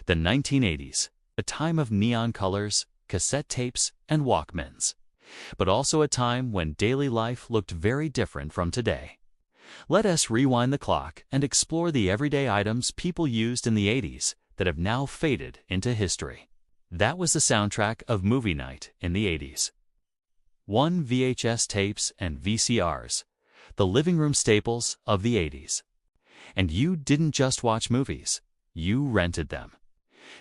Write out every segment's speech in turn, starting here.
The 1980s, a time of neon colors, cassette tapes, and Walkmans, but also a time when daily life looked very different from today. Let us rewind the clock and explore the everyday items people used in the 80s that have now faded into history. That was the soundtrack of movie night in the 80s. 1. VHS tapes and VCRs, the living room staples of the 80s. And you didn't just watch movies, you rented them.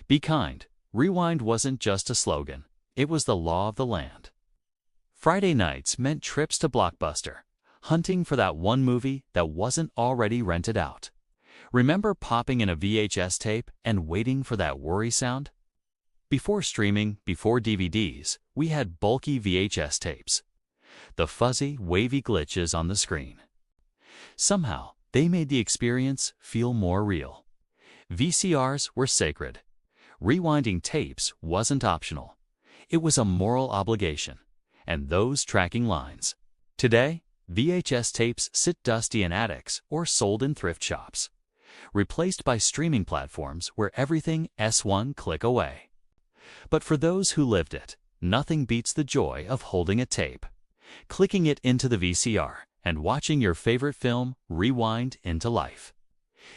Be kind. Rewind wasn't just a slogan, it was the law of the land. Friday nights meant trips to Blockbuster, hunting for that one movie that wasn't already rented out. Remember popping in a VHS tape and waiting for that worry sound? Before streaming, before DVDs, we had bulky VHS tapes. The fuzzy, wavy glitches on the screen. Somehow, they made the experience feel more real. VCRs were sacred. Rewinding tapes wasn't optional. It was a moral obligation. And those tracking lines. Today, VHS tapes sit dusty in attics or sold in thrift shops, replaced by streaming platforms where everything is one click away. But for those who lived it, nothing beats the joy of holding a tape, clicking it into the VCR, and watching your favorite film rewind into life.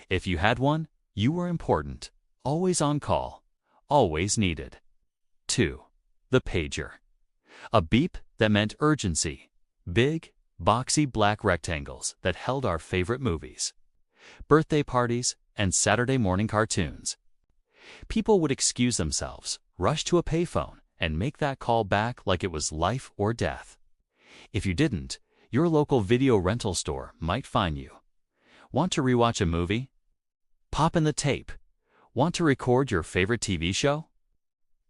If you had one, you were important, always on call, always needed. 2. The pager. A beep that meant urgency. Big, boxy black rectangles that held our favorite movies, birthday parties, and Saturday morning cartoons. People would excuse themselves, rush to a payphone, and make that call back like it was life or death. If you didn't, your local video rental store might fine you. Want to rewatch a movie? Pop in the tape. Want to record your favorite TV show?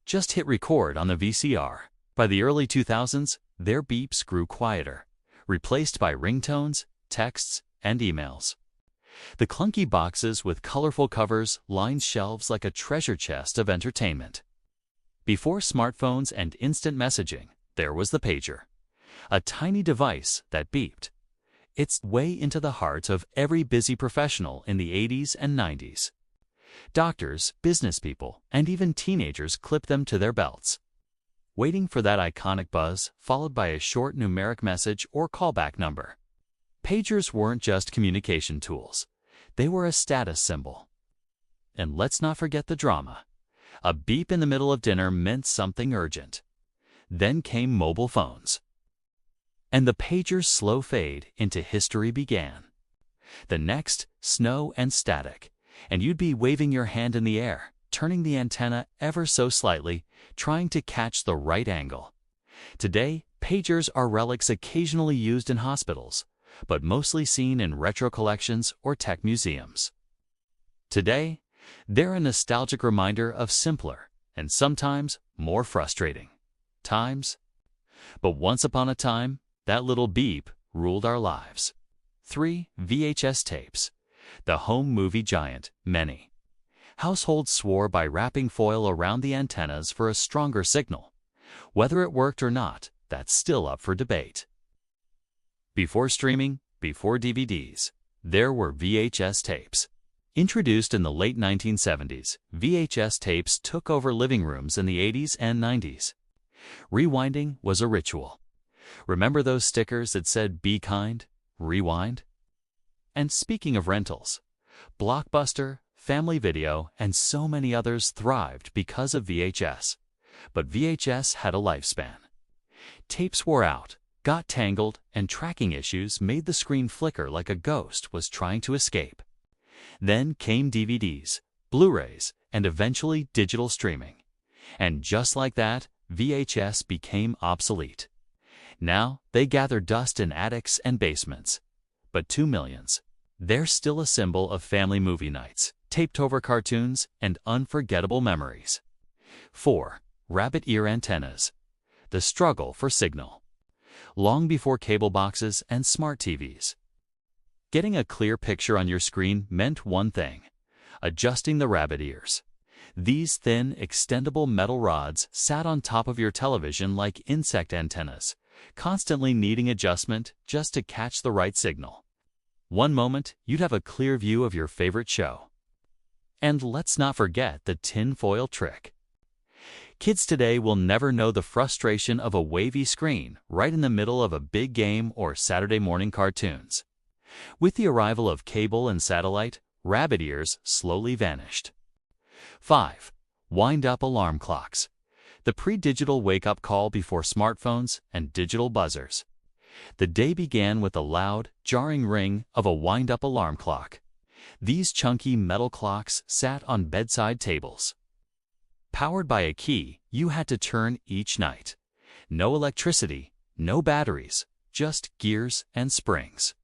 Just hit record on the VCR. By the early 2000s, their beeps grew quieter, replaced by ringtones, texts, and emails. The clunky boxes with colorful covers lined shelves like a treasure chest of entertainment. Before smartphones and instant messaging, there was the pager, a tiny device that beeped. It's way into the heart of every busy professional in the 80s and 90s. Doctors, business people, and even teenagers clipped them to their belts, waiting for that iconic buzz followed by a short numeric message or callback number. Pagers weren't just communication tools. They were a status symbol. And let's not forget the drama. A beep in the middle of dinner meant something urgent. Then came mobile phones. And the pager's slow fade into history began. The next, snow and static, and you'd be waving your hand in the air, turning the antenna ever so slightly, trying to catch the right angle. Today, pagers are relics occasionally used in hospitals, but mostly seen in retro collections or tech museums. Today, they're a nostalgic reminder of simpler, and sometimes more frustrating, times. But once upon a time, that little beep ruled our lives. 3. VHS tapes. The home movie giant, many. Households swore by wrapping foil around the antennas for a stronger signal. Whether it worked or not, that's still up for debate. Before streaming, before DVDs, there were VHS tapes. Introduced in the late 1970s, VHS tapes took over living rooms in the 80s and 90s. Rewinding was a ritual. Remember those stickers that said, "Be kind, rewind"? And speaking of rentals, Blockbuster, Family Video, and so many others thrived because of VHS. But VHS had a lifespan. Tapes wore out, got tangled, and tracking issues made the screen flicker like a ghost was trying to escape. Then came DVDs, Blu-rays, and eventually digital streaming. And just like that, VHS became obsolete. Now, they gather dust in attics and basements. But 2 millions. They're still a symbol of family movie nights, taped-over cartoons, and unforgettable memories. 4. Rabbit ear antennas. The struggle for signal. Long before cable boxes and smart TVs, getting a clear picture on your screen meant one thing: adjusting the rabbit ears. These thin, extendable metal rods sat on top of your television like insect antennas, constantly needing adjustment just to catch the right signal. One moment, you'd have a clear view of your favorite show. And let's not forget the tinfoil trick. Kids today will never know the frustration of a wavy screen right in the middle of a big game or Saturday morning cartoons. With the arrival of cable and satellite, rabbit ears slowly vanished. 5. Wind-up alarm clocks. The pre-digital wake-up call before smartphones and digital buzzers. The day began with the loud, jarring ring of a wind-up alarm clock. These chunky metal clocks sat on bedside tables. Powered by a key you had to turn each night. No electricity, no batteries, just gears and springs.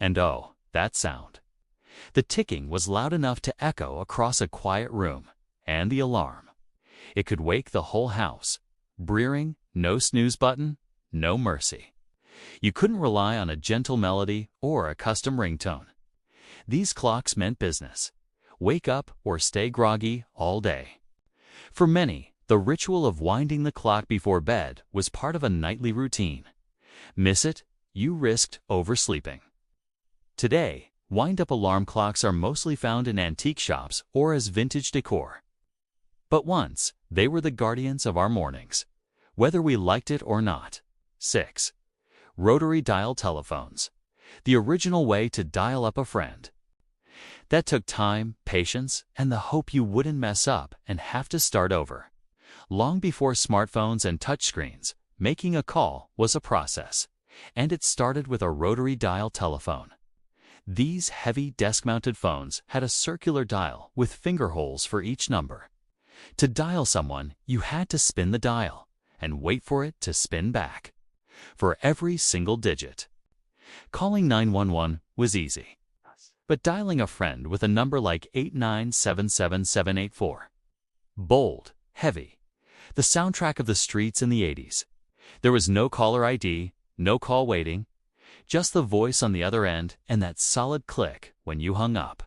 And oh, that sound. The ticking was loud enough to echo across a quiet room, and the alarm. It could wake the whole house. Breering, no snooze button, no mercy. You couldn't rely on a gentle melody or a custom ringtone. These clocks meant business. Wake up or stay groggy all day. For many, the ritual of winding the clock before bed was part of a nightly routine. Miss it, you risked oversleeping. Today, wind-up alarm clocks are mostly found in antique shops or as vintage decor. But once, they were the guardians of our mornings, whether we liked it or not. 6. Rotary dial telephones. The original way to dial up a friend. That took time, patience, and the hope you wouldn't mess up and have to start over. Long before smartphones and touchscreens, making a call was a process, and it started with a rotary dial telephone. These heavy desk-mounted phones had a circular dial with finger holes for each number. To dial someone, you had to spin the dial and wait for it to spin back. For every single digit. Calling 911 was easy. But dialing a friend with a number like 8977784. Bold, heavy. The soundtrack of the streets in the 80s. There was no caller ID, no call waiting, just the voice on the other end and that solid click when you hung up.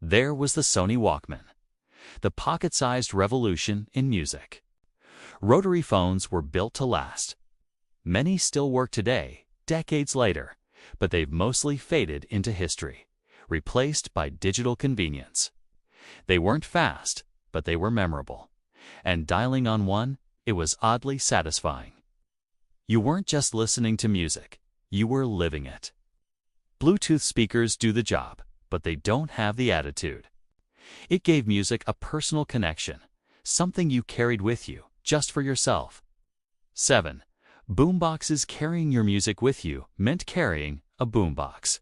There was the Sony Walkman. The pocket-sized revolution in music. Rotary phones were built to last. Many still work today, decades later, but they've mostly faded into history, replaced by digital convenience. They weren't fast, but they were memorable. And dialing on one, it was oddly satisfying. You weren't just listening to music, you were living it. Bluetooth speakers do the job, but they don't have the attitude. It gave music a personal connection, something you carried with you, just for yourself. 7. Boomboxes. Carrying your music with you meant carrying a boombox.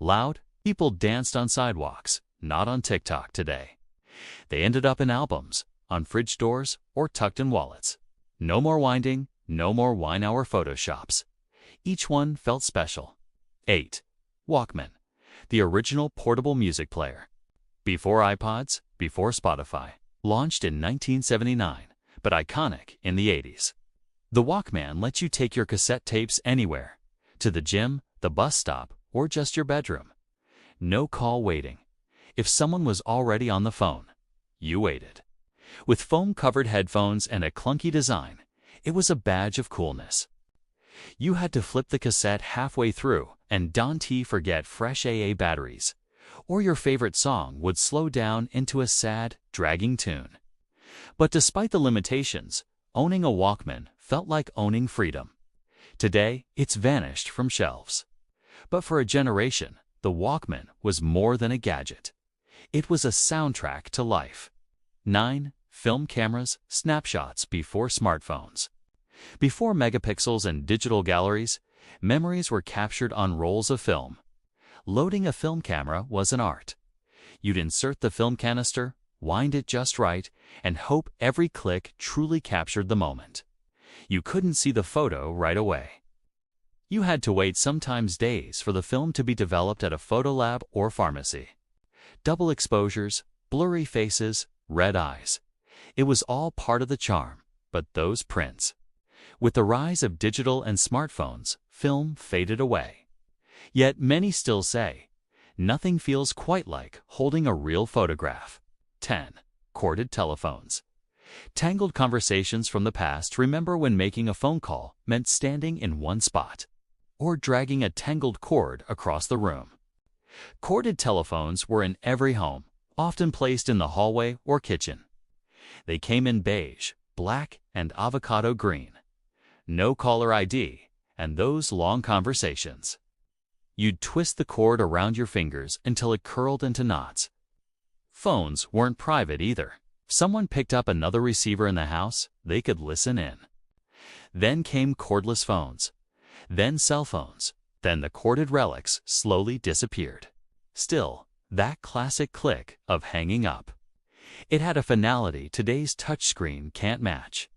Loud, people danced on sidewalks, not on TikTok today. They ended up in albums, on fridge doors, or tucked in wallets. No more winding, no more wine hour photoshops. Each one felt special. 8. Walkman. The original portable music player. Before iPods, before Spotify. Launched in 1979, but iconic in the 80s. The Walkman lets you take your cassette tapes anywhere. To the gym, the bus stop, or just your bedroom. No call waiting. If someone was already on the phone, you waited. With foam-covered headphones and a clunky design, it was a badge of coolness. You had to flip the cassette halfway through and don't forget fresh AA batteries, or your favorite song would slow down into a sad, dragging tune. But despite the limitations, owning a Walkman felt like owning freedom. Today, it's vanished from shelves. But for a generation, the Walkman was more than a gadget. It was a soundtrack to life. 9. Film cameras, snapshots before smartphones. Before megapixels and digital galleries, memories were captured on rolls of film. Loading a film camera was an art. You'd insert the film canister, wind it just right, and hope every click truly captured the moment. You couldn't see the photo right away. You had to wait sometimes days for the film to be developed at a photo lab or pharmacy. Double exposures, blurry faces, red eyes. It was all part of the charm, but those prints. With the rise of digital and smartphones, film faded away. Yet many still say, nothing feels quite like holding a real photograph. 10. Corded telephones. Tangled conversations from the past. Remember when making a phone call meant standing in one spot, or dragging a tangled cord across the room. Corded telephones were in every home, often placed in the hallway or kitchen. They came in beige, black, and avocado green. No caller ID, and those long conversations. You'd twist the cord around your fingers until it curled into knots. Phones weren't private either. If someone picked up another receiver in the house, they could listen in. Then came cordless phones, then cell phones, then the corded relics slowly disappeared. Still, that classic click of hanging up. It had a finality today's touchscreen can't match.